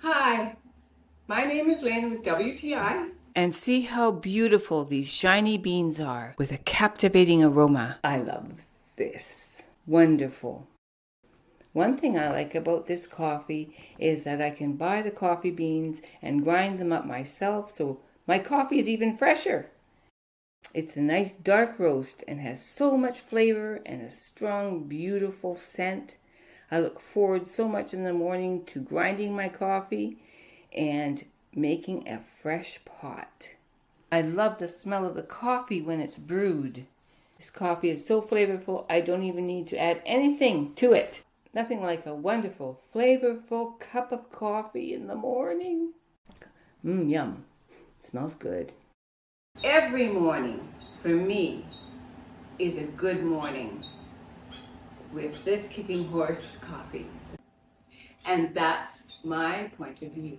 Hi, my name is Lynn with WTI. And see how beautiful these shiny beans are with a captivating aroma. I love this. Wonderful. One thing I like about this coffee is that I can buy the coffee beans and grind them up myself, so my coffee is even fresher. It's a nice dark roast and has so much flavor and a strong, beautiful scent. I look forward so much in the morning to grinding my coffee and making a fresh pot. I love the smell of the coffee when it's brewed. This coffee is so flavorful, I don't even need to add anything to it. Nothing like a wonderful, flavorful cup of coffee in the morning. Yum. Smells good. Every morning for me is a good morning with this kicking horse coffee. And that's my point of view.